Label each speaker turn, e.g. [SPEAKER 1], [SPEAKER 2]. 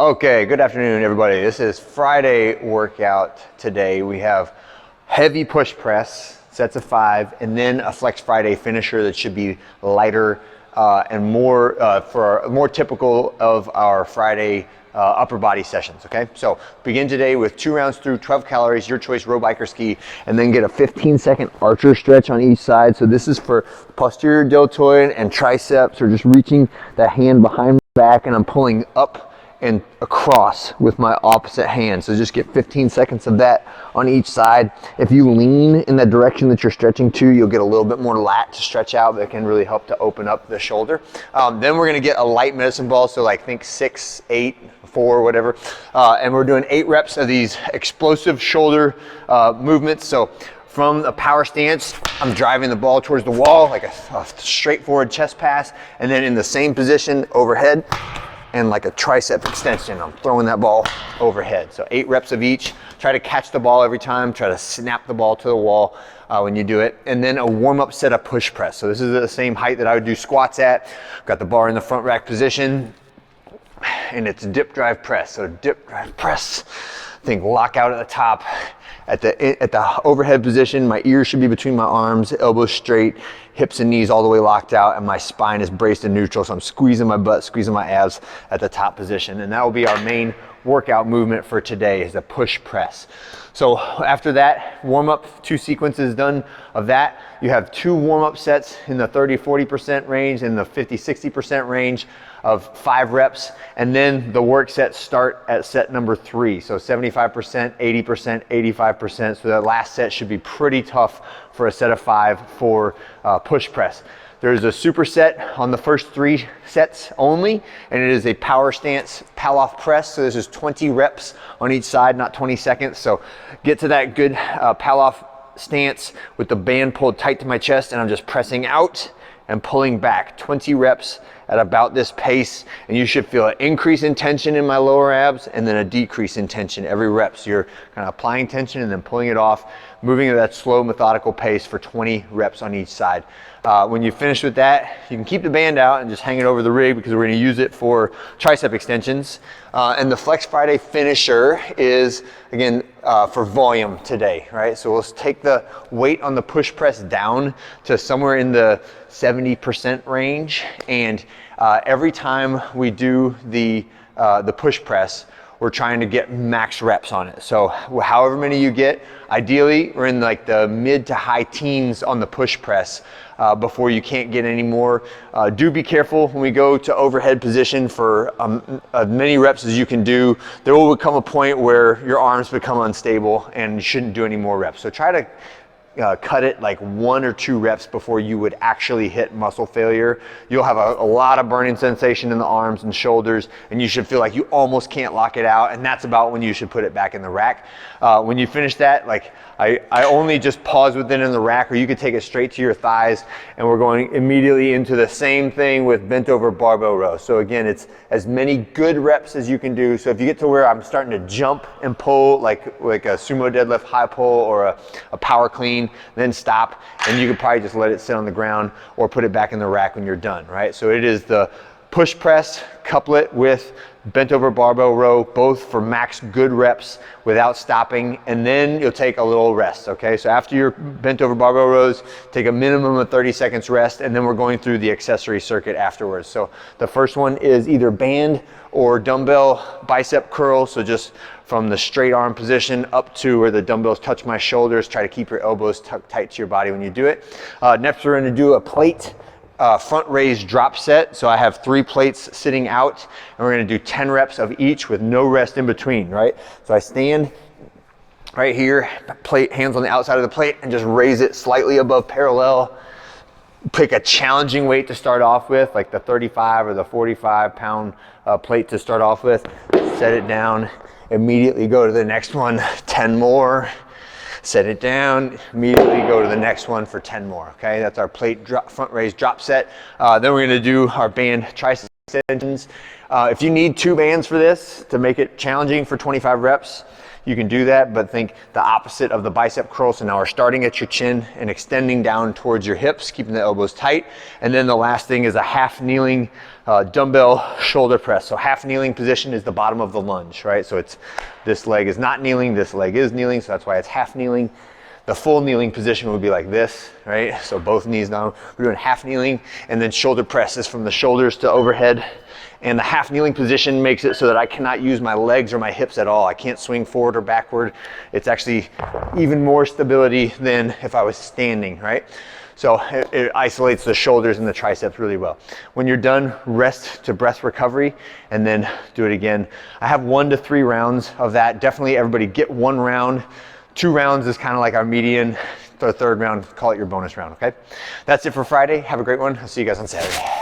[SPEAKER 1] Okay, good afternoon, everybody. This is Friday workout today. We have heavy push press, sets of 5, and then a Flex Friday finisher that should be lighter and more typical of our Friday upper body sessions, okay? So begin today with 2 rounds through 12 calories, your choice, row, bike, or ski, and then get a 15-second archer stretch on each side. So this is for posterior deltoid and triceps, or just reaching the hand behind my back, and I'm pulling up and across with my opposite hand. So just get 15 seconds of that on each side. If you lean in the direction that you're stretching to, you'll get a little bit more lat to stretch out. That can really help to open up the shoulder. Then we're gonna get a light medicine ball, so like think 6, 8, 4, whatever. And we're doing 8 reps of these explosive shoulder movements. So from a power stance, I'm driving the ball towards the wall, like a straightforward chest pass, and then in the same position overhead, and like a tricep extension, I'm throwing that ball overhead. So 8 reps of each. Try to catch the ball every time. Try to snap the ball to the wall when you do it. And then a warm-up set of push press. So this is the same height that I would do squats at. Got the bar in the front rack position, and it's dip drive press. So dip drive press. Think lockout at the top. At the overhead position, my ears should be between my arms, elbows straight, hips and knees all the way locked out, and my spine is braced and neutral. So I'm squeezing my butt, squeezing my abs at the top position. And that will be our main workout movement for today, is a push press. So after that, warm up, 2 sequences done of that. You have 2 warm up sets in the 30-40% range and the 50-60% range of 5 reps. And then the work sets start at set number 3. So 75%, 80%, 85%. So that last set should be pretty tough for a set of 5 for push press. There's a superset on the first 3 sets only, and it is a power stance Pallof press. So this is 20 reps on each side, not 20 seconds. So get to that good Pallof stance with the band pulled tight to my chest, and I'm just pressing out and pulling back. 20 reps at about this pace, and you should feel an increase in tension in my lower abs and then a decrease in tension every rep. So you're kind of applying tension and then pulling it off, moving at that slow, methodical pace for 20 reps on each side. When you finish with that, you can keep the band out and just hang it over the rig, because we're gonna use it for tricep extensions. And the Flex Friday finisher is, again, for volume today, right? So we'll take the weight on the push press down to somewhere in the 70% range. And every time we do the push press, we're trying to get max reps on it. So however many you get, ideally we're in like the mid to high teens on the push press before you can't get any more. Do be careful when we go to overhead position for as many reps as you can do. There will come a point where your arms become unstable and you shouldn't do any more reps. So try to cut it like 1 or 2 reps before you would actually hit muscle failure. You'll have a lot of burning sensation in the arms and shoulders, and you should feel like you almost can't lock it out, and that's about when you should put it back in the rack. When you finish that, like I only just pause with it in the rack, or you could take it straight to your thighs, and we're going immediately into the same thing with bent over barbell row. So again, it's as many good reps as you can do. So if you get to where I'm starting to jump and pull like a sumo deadlift high pull or a power clean, then stop, and you could probably just let it sit on the ground or put it back in the rack when you're done, right? So it is the push press, couple it with bent over barbell row, both for max good reps without stopping, and then you'll take a little rest, okay? So after your bent over barbell rows, take a minimum of 30 seconds rest, and then we're going through the accessory circuit afterwards. So the first one is either band or dumbbell bicep curl. So just from the straight arm position up to where the dumbbells touch my shoulders, try to keep your elbows tucked tight to your body when you do it. Next, we're gonna do a plate front raise drop set. So I have 3 plates sitting out, and we're gonna do 10 reps of each with no rest in between, right? So I stand right here, plate, hands on the outside of the plate, and just raise it slightly above parallel. Pick a challenging weight to start off with, like the 35 or the 45 pound plate to start off with. Set it down, immediately go to the next one, 10 more. Set it down, immediately go to the next one for 10 more, okay? That's our plate drop, front raise drop set. Then we're gonna do our band tricep extensions. If you need 2 bands for this to make it challenging for 25 reps, you can do that, but think the opposite of the bicep curl. So now we're starting at your chin and extending down towards your hips, keeping the elbows tight. And then the last thing is a half kneeling dumbbell shoulder press. So half kneeling position is the bottom of the lunge, right? So it's this leg is not kneeling, this leg is kneeling, so that's why it's half kneeling. The full kneeling position would be like this, right? So both knees down. We're doing half kneeling, and then shoulder presses from the shoulders to overhead. And the half kneeling position makes it so that I cannot use my legs or my hips at all. I can't swing forward or backward. It's actually even more stability than if I was standing, right? So it isolates the shoulders and the triceps really well. When you're done, rest to breath recovery and then do it again. I have 1 to 3 rounds of that. Definitely everybody get 1 round. 2 rounds is kind of like our median. The 3rd round, call it your bonus round, okay? That's it for Friday. Have a great one. I'll see you guys on Saturday.